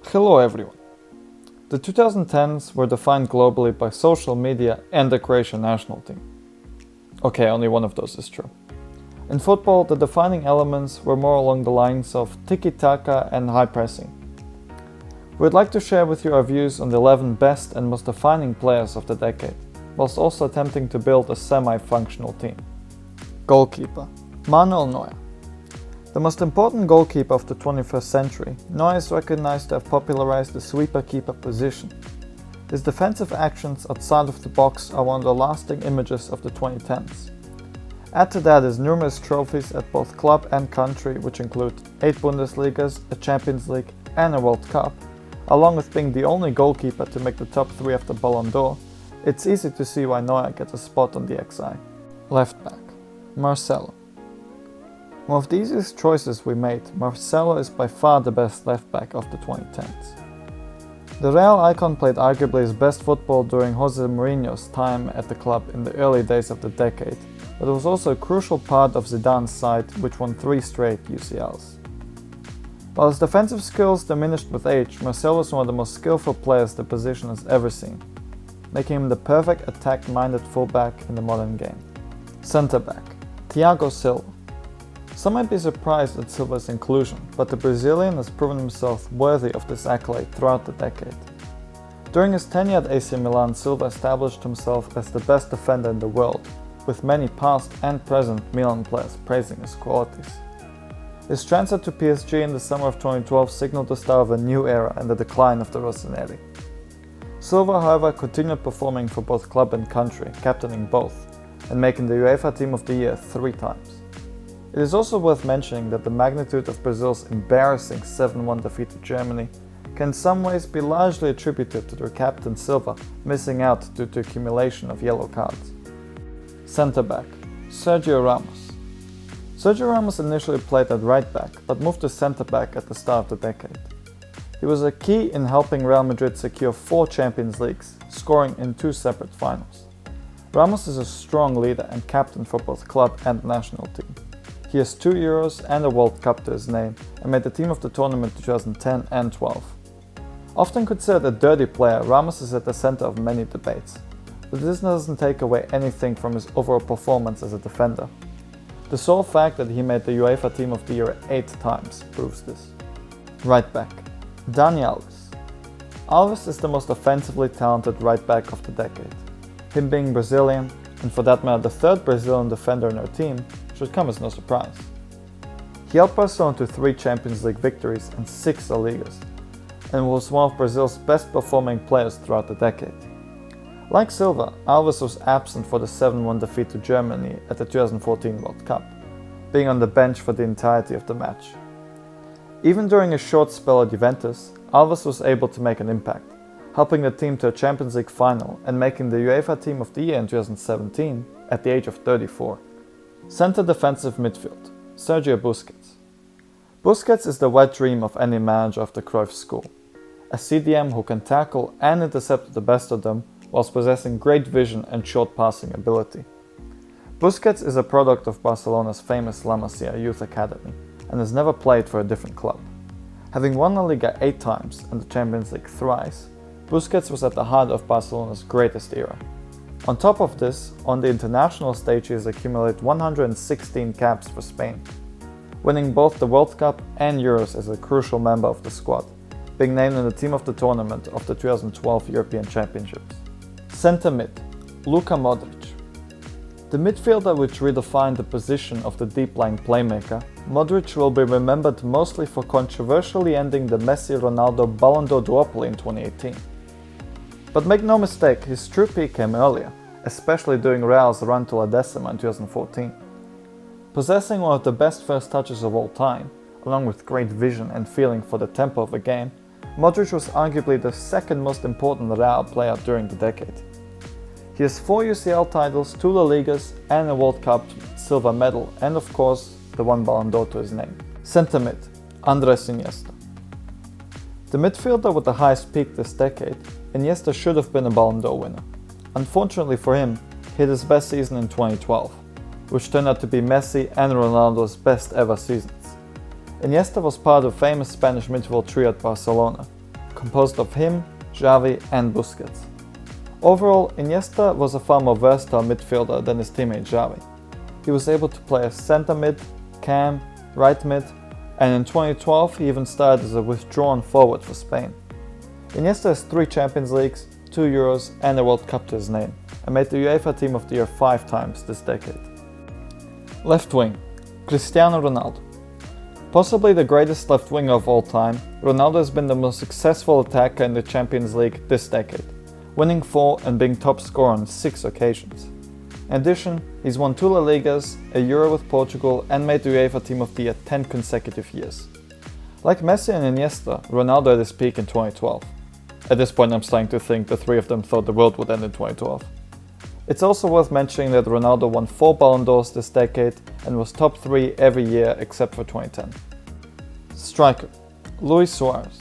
Hello everyone. The 2010s were defined globally by social media and the Croatian national team. Okay, only one of those is true. In football, the defining elements were more along the lines of tiki-taka and high pressing. We'd like to share with you our views on the 11 best and most defining players of the decade, whilst also attempting to build a semi-functional team. Goalkeeper Manuel Neuer. The most important goalkeeper of the 21st century, Neuer is recognized to have popularized the sweeper-keeper position. His defensive actions outside of the box are one of the lasting images of the 2010s. Add to that his numerous trophies at both club and country, which include 8 Bundesligas, a Champions League and a World Cup, along with being the only goalkeeper to make the top 3 after Ballon d'Or. It's easy to see why Neuer gets a spot on the XI. Left back Marcelo. One of the easiest choices we made, Marcelo is by far the best left back of the 2010s. The Real icon played arguably his best football during Jose Mourinho's time at the club in the early days of the decade, but was also a crucial part of Zidane's side, which won 3 straight UCLs. While his defensive skills diminished with age, Marcelo is one of the most skillful players the position has ever seen, making him the perfect attack-minded fullback in the modern game. Centre back Thiago Silva. Some might be surprised at Silva's inclusion, but the Brazilian has proven himself worthy of this accolade throughout the decade. During his tenure at AC Milan, Silva established himself as the best defender in the world, with many past and present Milan players praising his qualities. His transfer to PSG in the summer of 2012 signaled the start of a new era and the decline of the Rossoneri. Silva, however, continued performing for both club and country, captaining both, and making the UEFA Team of the Year 3 times. It is also worth mentioning that the magnitude of Brazil's embarrassing 7-1 defeat to Germany can in some ways be largely attributed to their captain Silva missing out due to accumulation of yellow cards. Centre back Sergio Ramos. Sergio Ramos initially played at right back, but moved to centre back at the start of the decade. He was a key in helping Real Madrid secure 4 Champions Leagues, scoring in 2 separate finals. Ramos is a strong leader and captain for both club and national team. He has 2 Euros and a World Cup to his name and made the team of the tournament 2010 and 12. Often considered a dirty player, Ramos is at the center of many debates, but this doesn't take away anything from his overall performance as a defender. The sole fact that he made the UEFA Team of the Year 8 times proves this. Right back Dani Alves. Alves is the most offensively talented right back of the decade. Him being Brazilian, and for that matter the 3rd Brazilian defender in our team, should come as no surprise. He helped Barcelona to 3 Champions League victories and 6 La Ligas, and was one of Brazil's best performing players throughout the decade. Like Silva, Alves was absent for the 7-1 defeat to Germany at the 2014 World Cup, being on the bench for the entirety of the match. Even during a short spell at Juventus, Alves was able to make an impact, helping the team to a Champions League final and making the UEFA Team of the Year in 2017 at the age of 34. Centre defensive midfield Sergio Busquets. Busquets is the wet dream of any manager of the Cruyff school. A CDM who can tackle and intercept the best of them whilst possessing great vision and short passing ability. Busquets is a product of Barcelona's famous La Masia youth academy and has never played for a different club. Having won La Liga 8 times and the Champions League thrice, Busquets was at the heart of Barcelona's greatest era. On top of this, on the international stage he has accumulated 116 caps for Spain, winning both the World Cup and Euros as a crucial member of the squad, being named in the team of the tournament of the 2012 European Championships. Centre mid Luka Modric. The midfielder which redefined the position of the deep-lying playmaker, Modric will be remembered mostly for controversially ending the Messi-Ronaldo Ballon d'Or duopoly in 2018. But make no mistake, his true peak came earlier, especially during Real's run to La Decima in 2014. Possessing one of the best first touches of all time, along with great vision and feeling for the tempo of the game, Modric was arguably the 2nd most important Real player during the decade. He has 4 UCL titles, 2 La Ligas and a World Cup silver medal, and of course the 1 Ballon d'Or to his name. Centre mid Andres Iniesta. The midfielder with the highest peak this decade, Iniesta should have been a Ballon d'Or winner. Unfortunately for him, he had his best season in 2012, which turned out to be Messi and Ronaldo's best ever seasons. Iniesta was part of the famous Spanish midfield trio at Barcelona, composed of him, Xavi and Busquets. Overall, Iniesta was a far more versatile midfielder than his teammate Xavi. He was able to play as centre mid, cam, right mid, and in 2012 he even started as a withdrawn forward for Spain. Iniesta has 3 Champions Leagues, 2 Euros and a World Cup to his name, and made the UEFA Team of the Year 5 times this decade. Left wing, Cristiano Ronaldo. Possibly the greatest left winger of all time, Ronaldo has been the most successful attacker in the Champions League this decade, winning 4 and being top scorer on 6 occasions. In addition, he's won 2 La Ligas, a Euro with Portugal and made the UEFA Team of the Year 10 consecutive years. Like Messi and Iniesta, Ronaldo at his peak in 2012. At this point I'm starting to think the 3 of them thought the world would end in 2012. It's also worth mentioning that Ronaldo won 4 Ballon d'Ors this decade and was top 3 every year except for 2010. Striker, Luis Suarez.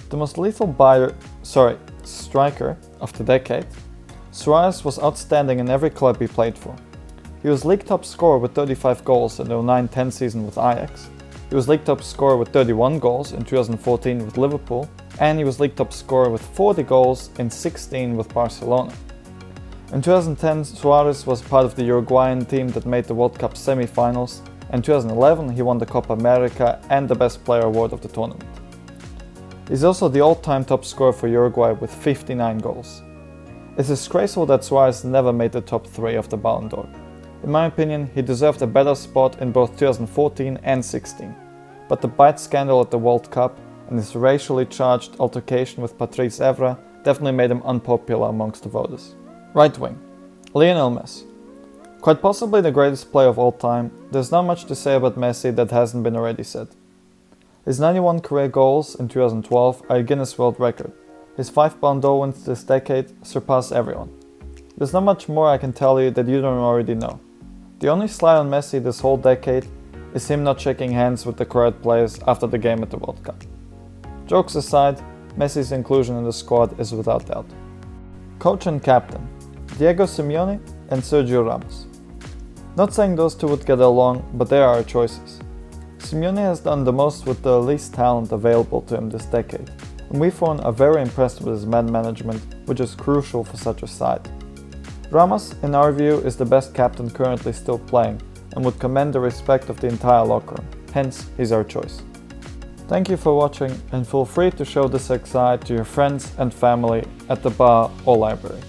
The most lethal striker of the decade, Suarez was outstanding in every club he played for. He was league top scorer with 35 goals in the 2009-10 season with Ajax. He was league top scorer with 31 goals in 2014 with Liverpool, and he was league top scorer with 40 goals in 16 with Barcelona. In 2010, Suarez was part of the Uruguayan team that made the World Cup semi-finals, and in 2011 he won the Copa America and the Best Player award of the tournament. He's also the all-time top scorer for Uruguay with 59 goals. It's disgraceful that Suarez never made the top 3 of the Ballon d'Or. In my opinion, he deserved a better spot in both 2014 and 16, but the bite scandal at the World Cup and his racially charged altercation with Patrice Evra definitely made him unpopular amongst the voters. Right wing, Lionel Messi. Quite possibly the greatest player of all time, there's not much to say about Messi that hasn't been already said. His 91 career goals in 2012 are a Guinness World Record. His 5 Ballon d'Or wins this decade surpass everyone. There's not much more I can tell you that you don't already know. The only slide on Messi this whole decade is him not shaking hands with the Croat players after the game at the World Cup. Jokes aside, Messi's inclusion in the squad is without doubt. Coach and captain, Diego Simeone and Sergio Ramos. Not saying those two would get along, but they are our choices. Simeone has done the most with the least talent available to him this decade, and we found are very impressed with his man management, which is crucial for such a side. Ramos, in our view, is the best captain currently still playing and would command the respect of the entire locker room, hence he's our choice. Thank you for watching and feel free to show this side to your friends and family at the bar or library.